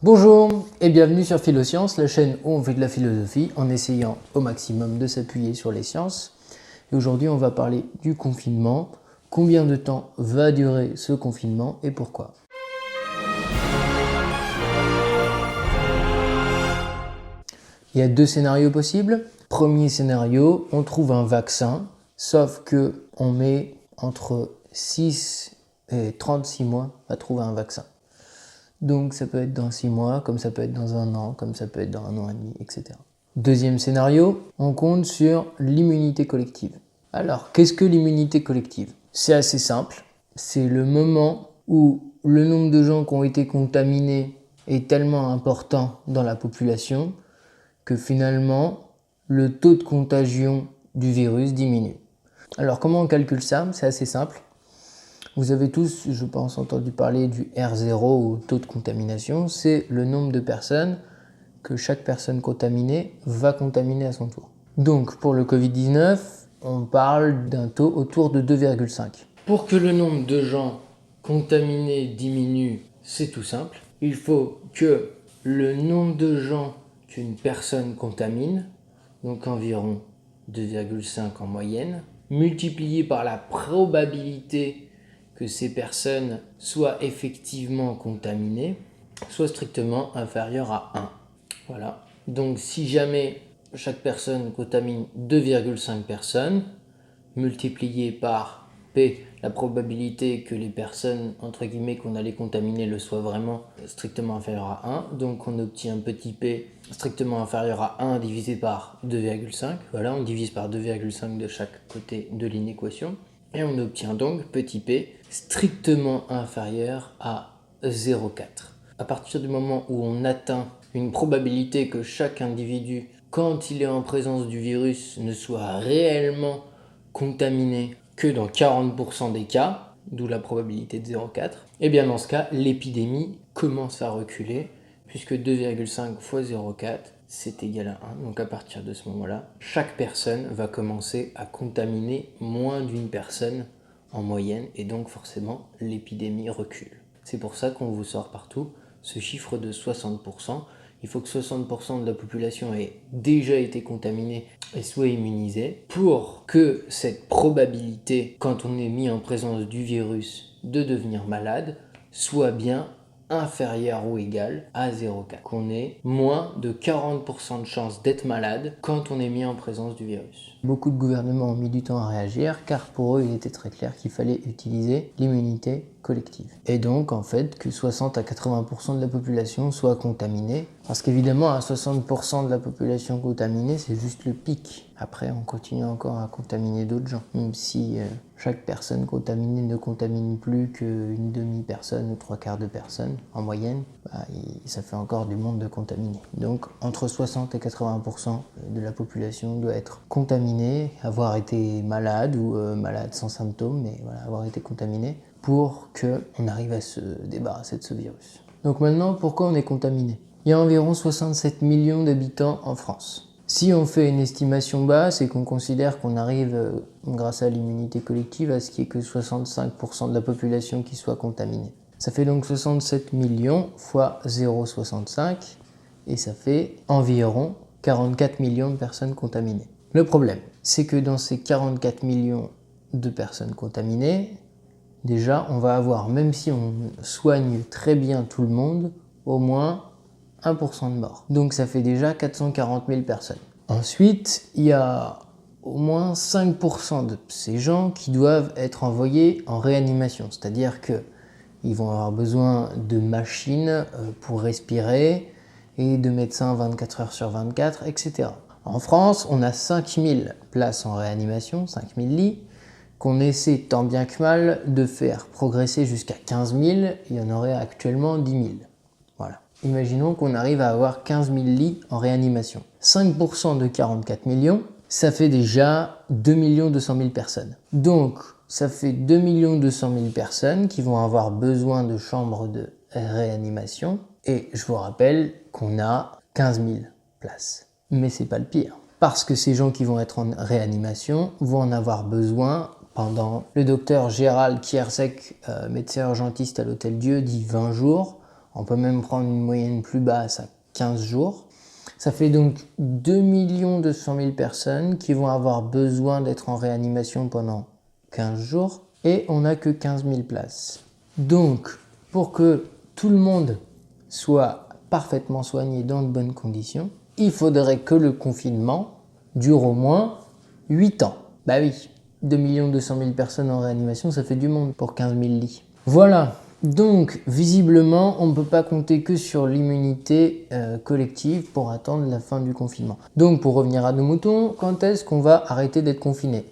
Bonjour et bienvenue sur Philosciences, la chaîne où on fait de la philosophie en essayant au maximum de s'appuyer sur les sciences. Et aujourd'hui, on va parler du confinement. Combien de temps va durer ce confinement et pourquoi? Il y a deux scénarios possibles. Premier scénario, on trouve un vaccin, sauf que on met entre 6 et 36 mois à trouver un vaccin. Donc ça peut être dans 6 mois, comme ça peut être dans un an, comme ça peut être dans un an et demi, etc. Deuxième scénario, on compte sur l'immunité collective. Alors, qu'est-ce que l'immunité collective? C'est assez simple. C'est le moment où le nombre de gens qui ont été contaminés est tellement important dans la population que finalement, le taux de contagion du virus diminue. Alors, comment on calcule ça? C'est assez simple. Vous avez tous, je pense, entendu parler du R0 ou taux de contamination. C'est le nombre de personnes que chaque personne contaminée va contaminer à son tour. Donc, pour le Covid-19, on parle d'un taux autour de 2,5. Pour que le nombre de gens contaminés diminue, c'est tout simple. Il faut que le nombre de gens qu'une personne contamine, donc environ 2,5 en moyenne, multiplié par la probabilité que ces personnes soient effectivement contaminées, soit strictement inférieur à 1. Voilà. Donc si jamais chaque personne contamine 2,5 personnes, multiplié par P, la probabilité que les personnes, entre guillemets, qu'on allait contaminer le soient vraiment strictement inférieure à 1. Donc on obtient petit p strictement inférieur à 1 divisé par 2,5. Voilà, on divise par 2,5 de chaque côté de l'inéquation. Et on obtient donc petit p strictement inférieur à 0,4. À partir du moment où on atteint une probabilité que chaque individu, quand il est en présence du virus, ne soit réellement contaminé que dans 40% des cas, d'où la probabilité de 0,4, et bien dans ce cas, l'épidémie commence à reculer, puisque 2,5 fois 0,4, c'est égal à 1. Donc à partir de ce moment-là, chaque personne va commencer à contaminer moins d'une personne en moyenne, et donc forcément, l'épidémie recule. C'est pour ça qu'on vous sort partout ce chiffre de 60%. Il faut que 60% de la population ait déjà été contaminée et soit immunisée pour que cette probabilité, quand on est mis en présence du virus, de devenir malade, soit bien inférieure ou égale à 0,4. Qu'on ait moins de 40% de chances d'être malade quand on est mis en présence du virus. Beaucoup de gouvernements ont mis du temps à réagir car pour eux il était très clair qu'il fallait utiliser l'immunité collective. Et donc en fait que 60 à 80% de la population soit contaminée, parce qu'évidemment à 60% de la population contaminée c'est juste le pic. Après on continue encore à contaminer d'autres gens, même si chaque personne contaminée ne contamine plus qu'une demi-personne ou trois quarts de personne en moyenne, ça fait encore du monde de contaminés. Donc entre 60 et 80% de la population doit être contaminée, avoir été malade ou malade sans symptômes, mais voilà, avoir été contaminée pour qu'on arrive à se débarrasser de ce virus. Donc maintenant, pourquoi on est contaminé? Il y a environ 67 millions d'habitants en France. Si on fait une estimation basse et qu'on considère qu'on arrive, grâce à l'immunité collective, à ce qui est que 65% de la population qui soit contaminée. Ça fait donc 67 millions fois 0,65 et ça fait environ 44 millions de personnes contaminées. Le problème, c'est que dans ces 44 millions de personnes contaminées, déjà, on va avoir, même si on soigne très bien tout le monde, au moins 1% de morts. Donc ça fait déjà 440 000 personnes. Ensuite, il y a au moins 5% de ces gens qui doivent être envoyés en réanimation. C'est-à-dire qu'ils vont avoir besoin de machines pour respirer et de médecins 24 heures sur 24, etc. En France, on a 5000 places en réanimation, 5000 lits, qu'on essaie tant bien que mal de faire progresser jusqu'à 15 000, il y en aurait actuellement 10 000. Voilà. Imaginons qu'on arrive à avoir 15 000 lits en réanimation. 5% de 44 millions, ça fait déjà 2 200 000 personnes. Donc, ça fait 2 200 000 personnes qui vont avoir besoin de chambres de réanimation. Et je vous rappelle qu'on a 15 000 places. Mais c'est pas le pire. Parce que ces gens qui vont être en réanimation vont en avoir besoin pendant, le docteur Gérald Kiersek, médecin urgentiste à l'Hôtel Dieu, dit 20 jours. On peut même prendre une moyenne plus basse à 15 jours. Ça fait donc 2 200 000 personnes qui vont avoir besoin d'être en réanimation pendant 15 jours et on n'a que 15 000 places. Donc, pour que tout le monde soit parfaitement soigné dans de bonnes conditions, il faudrait que le confinement dure au moins 8 ans. Bah oui, 2 200 000 personnes en réanimation, ça fait du monde pour 15 000 lits. Voilà, donc visiblement, on ne peut pas compter que sur l'immunité collective pour attendre la fin du confinement. Donc pour revenir à nos moutons, quand est-ce qu'on va arrêter d'être confiné?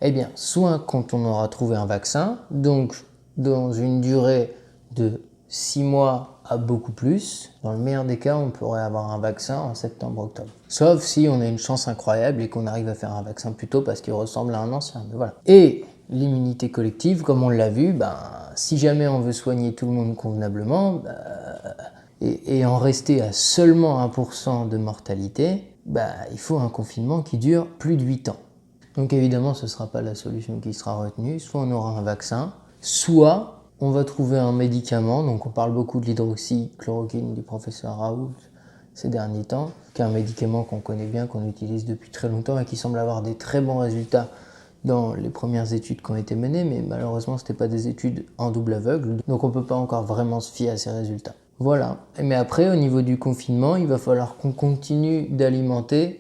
Eh bien, soit quand on aura trouvé un vaccin, donc dans une durée de 6 mois à beaucoup plus. Dans le meilleur des cas, on pourrait avoir un vaccin en septembre-octobre. Sauf si on a une chance incroyable et qu'on arrive à faire un vaccin plus tôt parce qu'il ressemble à un ancien. Mais voilà. Et l'immunité collective, comme on l'a vu, si jamais on veut soigner tout le monde convenablement et en rester à seulement 1% de mortalité, il faut un confinement qui dure plus de 8 ans. Donc évidemment, ce ne sera pas la solution qui sera retenue. Soit on aura un vaccin, soit on va trouver un médicament. Donc on parle beaucoup de l'hydroxychloroquine du professeur Raoult ces derniers temps, qui est un médicament qu'on connaît bien, qu'on utilise depuis très longtemps et qui semble avoir des très bons résultats dans les premières études qui ont été menées, mais malheureusement, ce n'étaient pas des études en double aveugle, donc on ne peut pas encore vraiment se fier à ces résultats. Voilà. Mais après, au niveau du confinement, il va falloir qu'on continue d'alimenter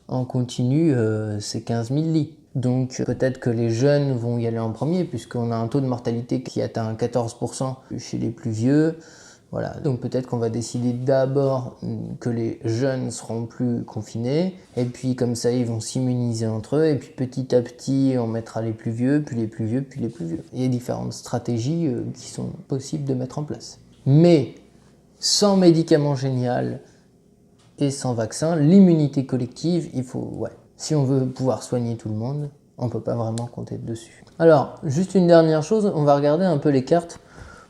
en continu ces 15 000 lits. Donc peut-être que les jeunes vont y aller en premier, puisqu'on a un taux de mortalité qui atteint 14% chez les plus vieux. Voilà, donc peut-être qu'on va décider d'abord que les jeunes seront plus confinés, et puis comme ça ils vont s'immuniser entre eux, et puis petit à petit on mettra les plus vieux, puis les plus vieux, puis les plus vieux. Il y a différentes stratégies qui sont possibles de mettre en place. Mais sans médicament génial et sans vaccin, l'immunité collective, il faut, si on veut pouvoir soigner tout le monde, on ne peut pas vraiment compter dessus. Alors, juste une dernière chose, on va regarder un peu les cartes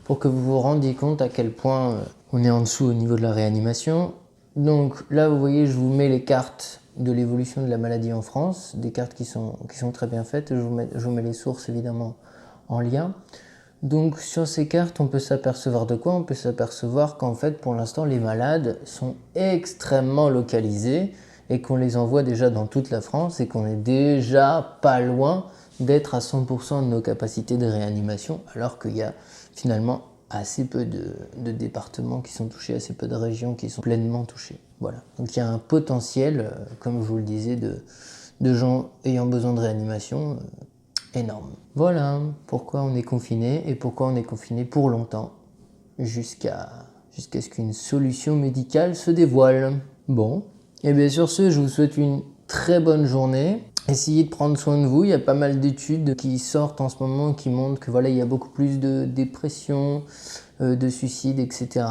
pour que vous vous rendiez compte à quel point on est en dessous au niveau de la réanimation. Donc là, vous voyez, je vous mets les cartes de l'évolution de la maladie en France, des cartes qui sont très bien faites. Je vous mets les sources évidemment en lien. Donc sur ces cartes, on peut s'apercevoir de quoi? On peut s'apercevoir qu'en fait, pour l'instant, les malades sont extrêmement localisés et qu'on les envoie déjà dans toute la France et qu'on est déjà pas loin d'être à 100% de nos capacités de réanimation, alors qu'il y a finalement assez peu de départements qui sont touchés, assez peu de régions qui sont pleinement touchées. Voilà. Donc il y a un potentiel, comme je vous le disais, de gens ayant besoin de réanimation énorme. Voilà pourquoi on est confiné et pourquoi on est confiné pour longtemps, jusqu'à ce qu'une solution médicale se dévoile. Bon, et bien sur ce, je vous souhaite une très bonne journée. Essayez de prendre soin de vous. Il y a pas mal d'études qui sortent en ce moment qui montrent que voilà, il y a beaucoup plus de dépression, de suicide, etc.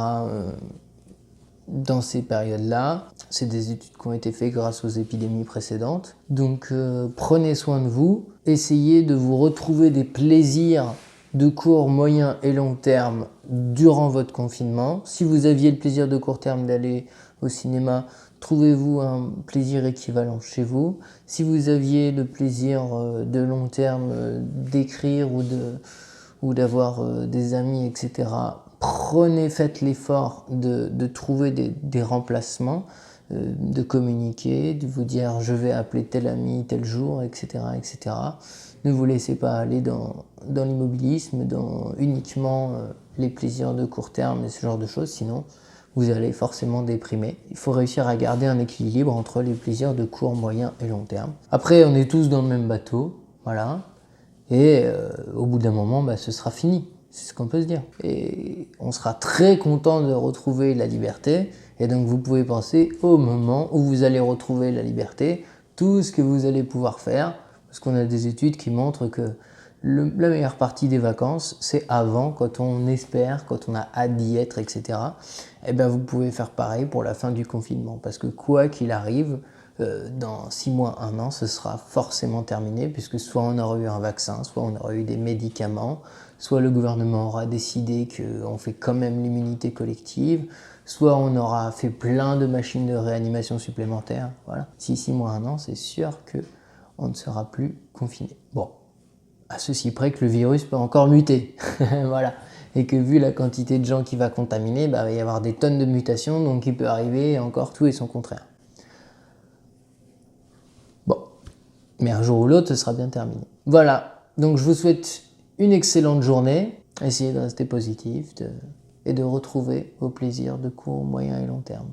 Dans ces périodes-là. C'est des études qui ont été faites grâce aux épidémies précédentes. Donc prenez soin de vous. Essayez de vous retrouver des plaisirs de court, moyen et long terme durant votre confinement. Si vous aviez le plaisir de court terme d'aller au cinéma, trouvez-vous un plaisir équivalent chez vous. Si vous aviez le plaisir de long terme d'écrire ou d'avoir des amis, etc., faites l'effort de trouver des remplacements, de communiquer, de vous dire je vais appeler tel ami tel jour, etc., etc. Ne vous laissez pas aller dans l'immobilisme, dans uniquement les plaisirs de court terme et ce genre de choses, sinon vous allez forcément déprimer. Il faut réussir à garder un équilibre entre les plaisirs de court, moyen et long terme. Après, on est tous dans le même bateau, voilà, et au bout d'un moment, ce sera fini. C'est ce qu'on peut se dire. Et on sera très content de retrouver la liberté. Et donc vous pouvez penser au moment où vous allez retrouver la liberté, tout ce que vous allez pouvoir faire. Parce qu'on a des études qui montrent que la meilleure partie des vacances, c'est avant, quand on espère, quand on a hâte d'y être, etc. Et bien vous pouvez faire pareil pour la fin du confinement. Parce que quoi qu'il arrive, dans 6 mois, 1 an, ce sera forcément terminé, puisque soit on aura eu un vaccin, soit on aura eu des médicaments, soit le gouvernement aura décidé qu'on fait quand même l'immunité collective, soit on aura fait plein de machines de réanimation supplémentaires. Voilà. Si 6 mois, 1 an, c'est sûr qu'on ne sera plus confiné. Bon, à ceci près que le virus peut encore muter. Voilà. et que vu la quantité de gens qui va contaminer, bah, il va y avoir des tonnes de mutations, donc il peut arriver encore tout et son contraire. Bon, mais un jour ou l'autre, ce sera bien terminé. Voilà, donc je vous souhaite une excellente journée, essayez de rester positif et de retrouver vos plaisirs de court, moyen et long terme.